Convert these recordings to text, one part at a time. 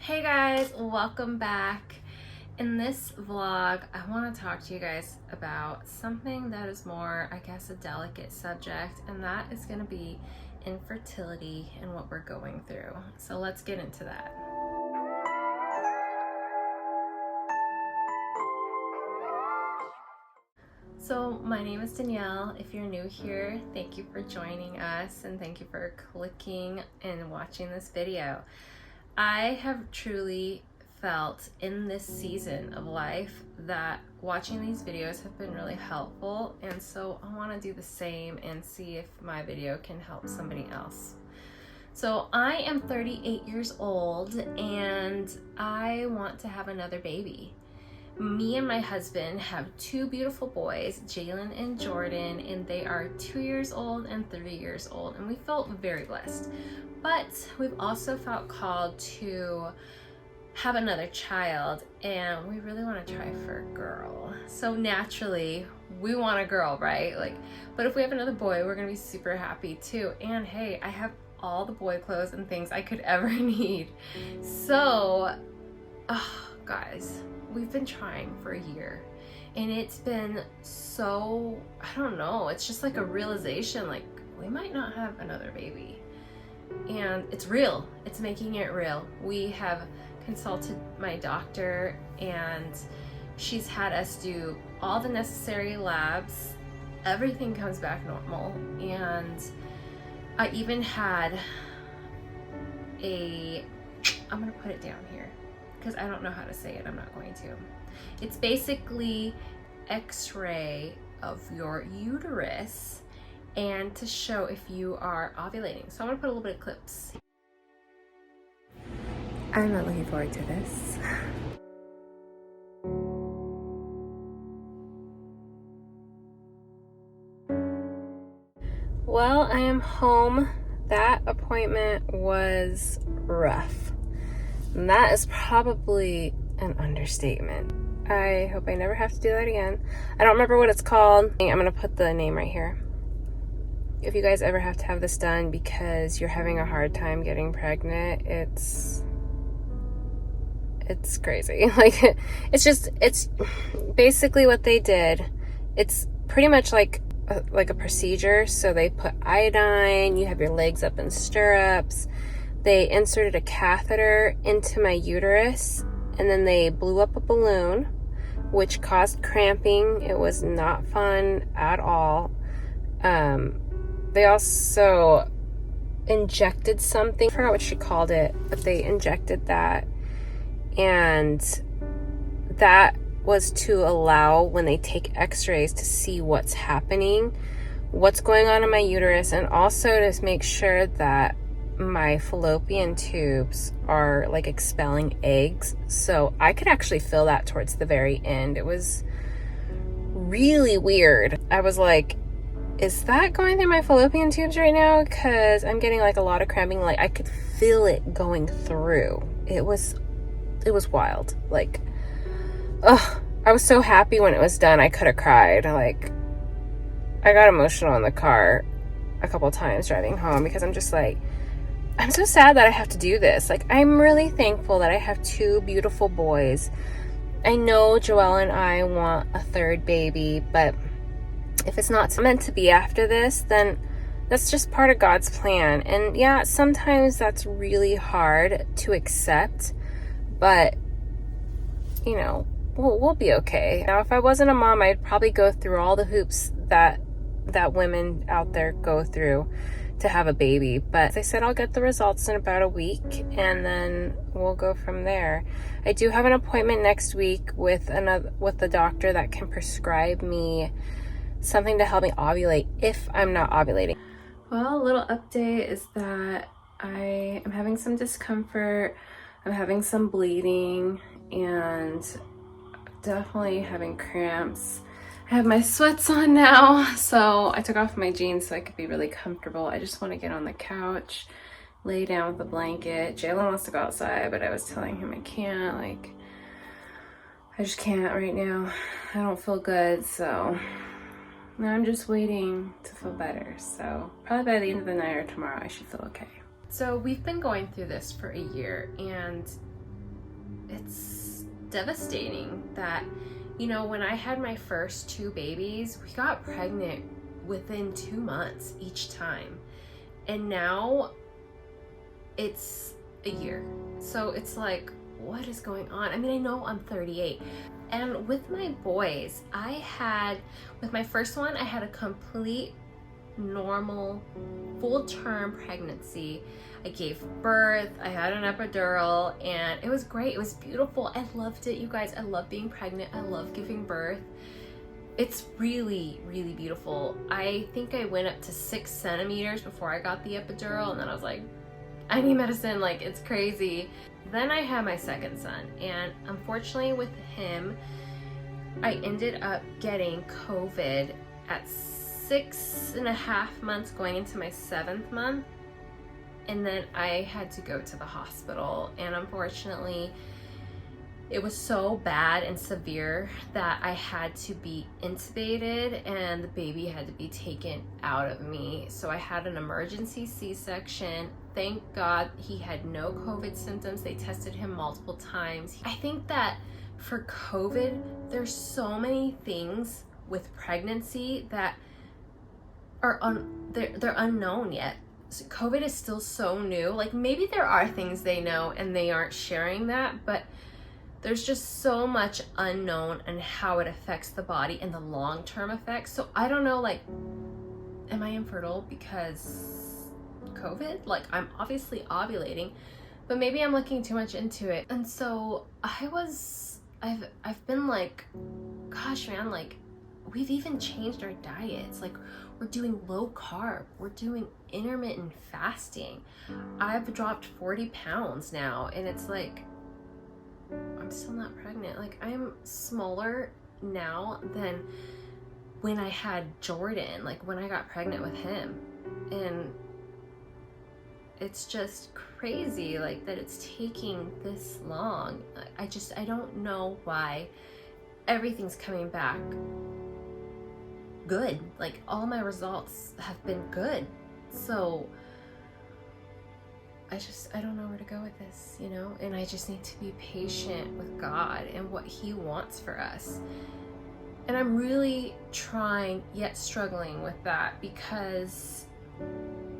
Hey guys, welcome back. In this vlog, I want to talk to you guys about something that is more, I guess, a delicate subject, and that is going to be infertility and what we're going through. So let's get into that. So my name is Danielle. If you're new here, thank you for joining us and thank you for clicking and watching this video. I have truly felt in this season of life that watching these videos have been really helpful, and so I want to do the same and see if my video can help somebody else. So I am 38 years old and I want to have another baby. Me and my husband have two beautiful boys, Jalen and Jordan, and they are 2 years old and 3 years old, and we felt very blessed. But we've also felt called to have another child, and we really want to try for a girl. So naturally, we want a girl, right? But if we have another boy, we're gonna be super happy too. And hey, I have all the boy clothes and things I could ever need. So, guys, we've been trying for a year, and it's been so, I don't know, it's just like a realization, like we might not have another baby. And it's real, it's making it real. We have consulted my doctor and she's had us do all the necessary labs. Everything comes back normal. And I even had I'm gonna put it down here because I don't know how to say it, I'm not going to. It's basically x-ray of your uterus and to show if you are ovulating. So I'm gonna put a little bit of clips. I'm not looking forward to this. Well, I am home. That appointment was rough. And that is probably an understatement. I hope I never have to do that again. I don't remember what it's called. I'm gonna put the name right here. If you guys ever have to have this done because you're having a hard time getting pregnant, it's crazy. Like, it's basically what they did. It's pretty much like a procedure. So they put iodine, you have your legs up in stirrups, they inserted a catheter into my uterus, and then they blew up a balloon, which caused cramping. It was not fun at all. They also injected something. I forgot what she called it, but they injected that. And that was to allow, when they take x-rays, to see what's happening, what's going on in my uterus, and also to make sure that my fallopian tubes are like expelling eggs. So I could actually feel that towards the very end. It was really weird. I was like, is that going through my fallopian tubes right now? Because I'm getting like a lot of cramping. Like, I could feel it going through. It was wild. Like, I was so happy when it was done. I could have cried. Like, I got emotional in the car a couple times driving home because I'm just like, I'm so sad that I have to do this. Like, I'm really thankful that I have two beautiful boys. I know Joelle and I want a third baby, but if it's not meant to be after this, then that's just part of God's plan. And yeah, sometimes that's really hard to accept, but you know, we'll be okay. Now, if I wasn't a mom, I'd probably go through all the hoops that women out there go through to have a baby. But as I said, I'll get the results in about a week and then we'll go from there. I do have an appointment next week with the doctor that can prescribe me something to help me ovulate if I'm not ovulating. Well, a little update is that I am having some discomfort. I'm having some bleeding and definitely having cramps. I have my sweats on now, so I took off my jeans so I could be really comfortable. I just want to get on the couch, lay down with a blanket. Jalen wants to go outside, but I was telling him I can't. Like, I just can't right now. I don't feel good, so now I'm just waiting to feel better. So probably by the end of the night or tomorrow, I should feel okay. So we've been going through this for a year, and it's devastating that, you know, when I had my first 2 babies, we got pregnant within 2 months each time. And now it's a year. So it's like, what is going on? I mean, I know I'm 38. And with my boys, with my first one, I had a complete normal full-term pregnancy. I gave birth, I had an epidural, and it was great. It was beautiful. I loved it, you guys. I love being pregnant. I love giving birth. It's really, really beautiful. I think I went up to 6 centimeters before I got the epidural, and then I was like, I need medicine, like it's crazy. Then I had my second son, and unfortunately with him, I ended up getting COVID at 6.5 months going into my 7th month. And then I had to go to the hospital, and unfortunately it was so bad and severe that I had to be intubated and the baby had to be taken out of me. So I had an emergency C-section. Thank God he had no COVID symptoms. They tested him multiple times. I think that for COVID, there's so many things with pregnancy that are they're unknown yet. So COVID is still so new. Like maybe there are things they know and they aren't sharing that, but there's just so much unknown and how it affects the body and the long-term effects. So I don't know, like, am I infertile because COVID? Like I'm obviously ovulating, but maybe I'm looking too much into it. And so I've been like, gosh man, like we've even changed our diets. Like we're doing low carb, we're doing intermittent fasting. I've dropped 40 pounds now, and it's like, I'm still not pregnant. Like I'm smaller now than when I had Jordan, like when I got pregnant with him. And it's just crazy, like that it's taking this long. I don't know why everything's coming back good. Like all my results have been good. So I don't know where to go with this, you know? And I just need to be patient with God and what He wants for us. And I'm really trying, yet struggling with that, because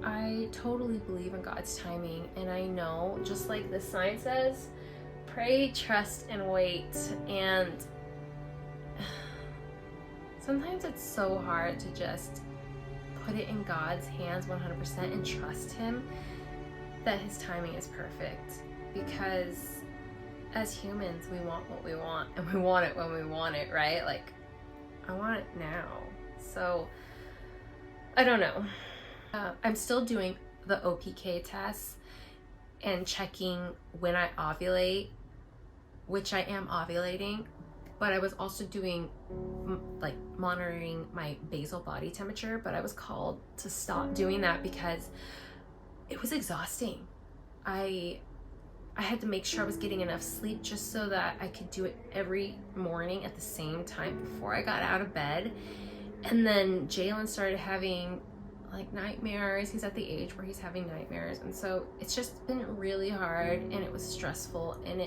I totally believe in God's timing. And I know, just like the sign says, pray, trust, and wait. And sometimes it's so hard to just put it in God's hands 100% and trust Him that His timing is perfect. Because as humans, we want what we want, and we want it when we want it, right? Like, I want it now. So, I don't know. I'm still doing the OPK tests and checking when I ovulate, which I am ovulating, but I was also doing like monitoring my basal body temperature, but I was called to stop doing that because it was exhausting. I had to make sure I was getting enough sleep just so that I could do it every morning at the same time before I got out of bed. And then Jalen started having like nightmares. He's at the age where he's having nightmares. And so it's just been really hard, and it was stressful. And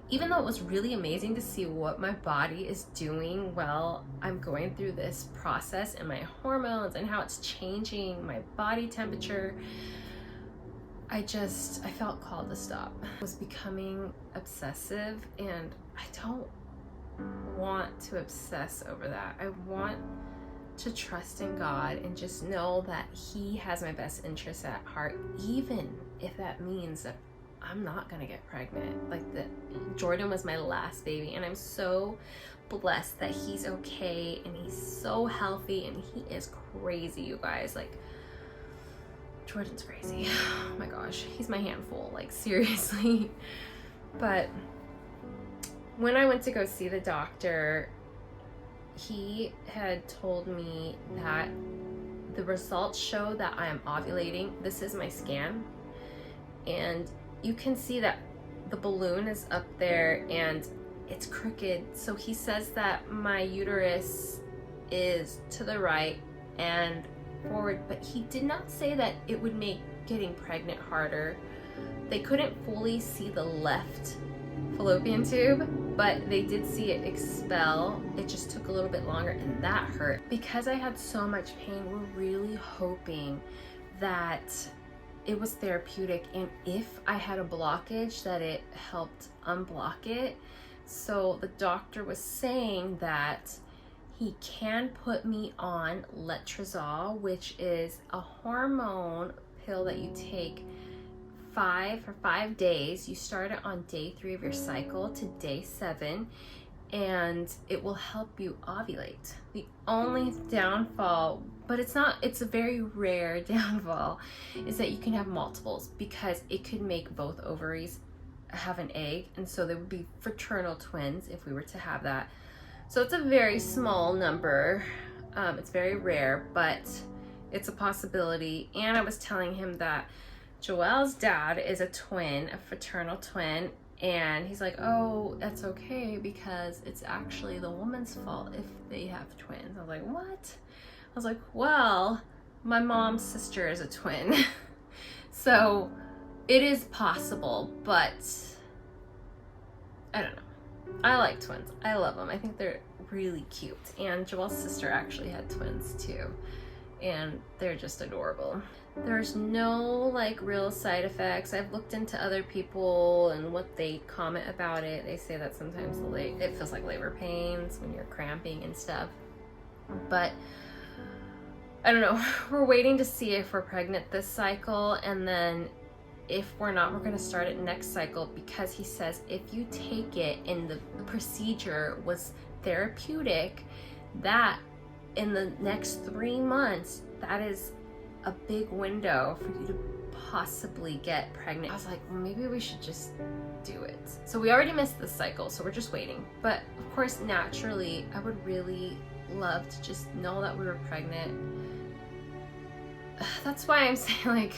even though it was really amazing to see what my body is doing while I'm going through this process and my hormones and how it's changing my body temperature, I felt called to stop. I was becoming obsessive, and I don't want to obsess over that. I want to trust in God and just know that He has my best interests at heart, even if that means that I'm not gonna get pregnant. Like Jordan was my last baby, and I'm so blessed that he's okay and he's so healthy, and he is crazy, you guys. Like, Jordan's crazy. Oh my gosh, he's my handful, like seriously. But when I went to go see the doctor, he had told me that the results show that I am ovulating. This is my scan, and you can see that the balloon is up there and it's crooked. So he says that my uterus is to the right and forward, but he did not say that it would make getting pregnant harder. They couldn't fully see the left fallopian tube, but they did see it expel. It just took a little bit longer, and that hurt. Because I had so much pain, we're really hoping that it was therapeutic, and if I had a blockage, that it helped unblock it. So the doctor was saying that he can put me on letrozole, which is a hormone pill that you take for 5 days. You start it on day 3 of your cycle to day 7, and it will help you ovulate. The only downfall, but it's a very rare downfall, is that you can have multiples, because it could make both ovaries have an egg, and so there would be fraternal twins if we were to have that. So it's a very small number. It's very rare, but it's a possibility. And I was telling him that Joelle's dad is a twin, a fraternal twin, and he's like, oh, that's okay because it's actually the woman's fault if they have twins. I was like, what? I was like, well, my mom's sister is a twin. So it is possible, but I don't know. I like twins. I love them. I think they're really cute. And Joelle's sister actually had twins too, and they're just adorable. There's no like real side effects. I've looked into other people and what they comment about it. They say that sometimes it feels like labor pains when you're cramping and stuff. But I don't know. We're waiting to see if we're pregnant this cycle, and then if we're not, we're going to start it next cycle, because he says if you take it and the procedure was therapeutic, that in the next 3 months, that is a big window for you to possibly get pregnant. I was like, well, maybe we should just do it. So we already missed this cycle, so we're just waiting. But of course, naturally, I would really love to just know that we were pregnant. That's why I'm saying, like,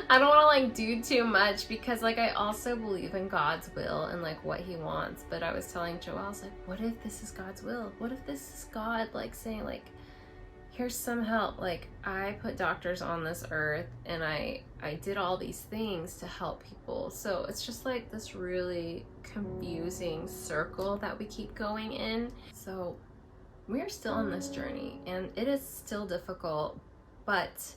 I don't want to like do too much, because like I also believe in God's will and like what he wants. But I was telling Joelle, I was like, what if this is God's will? What if this is God like saying like, here's some help. Like, I put doctors on this earth, and I did all these things to help people. So it's just like this really confusing circle that we keep going in. So we are still on this journey, and it is still difficult, but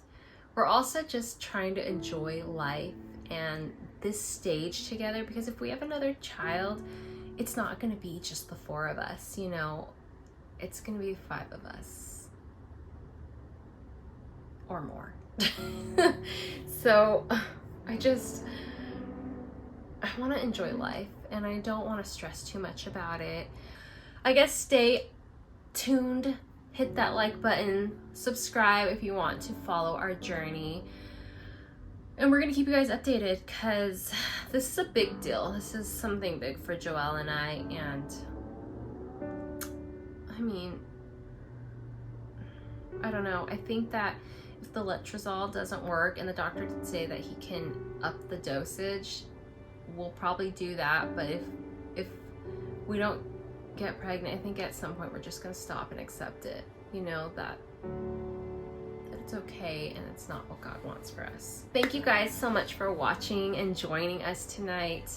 we're also just trying to enjoy life and this stage together, because if we have another child, it's not going to be just the 4 of us, you know, it's going to be 5 of us or more. So I want to enjoy life, and I don't want to stress too much about it. I guess stay tuned. Hit that like button, subscribe if you want to follow our journey. And we're gonna keep you guys updated, because this is a big deal. This is something big for Joelle and I, and I mean, I don't know. I think that if the letrozole doesn't work, and the doctor did say that he can up the dosage, we'll probably do that. But if we don't get pregnant, I think at some point we're just gonna stop and accept it, you know, that it's okay and it's not what God wants for us. Thank you guys so much for watching and joining us tonight.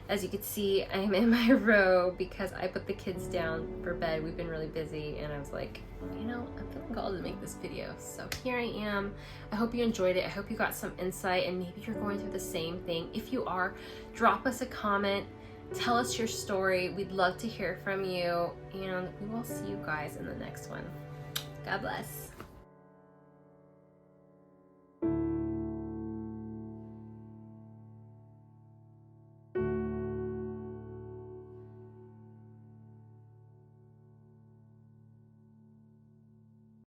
As you can see, I'm in my robe because I put the kids down for bed. We've been really busy, and I was like, you know, I'm feeling called to make this video. So here I am. I hope you enjoyed it. I hope you got some insight, and maybe you're going through the same thing. If you are, drop us a comment. Tell us your story. We'd love to hear from you, and we will see you guys in the next one. God bless.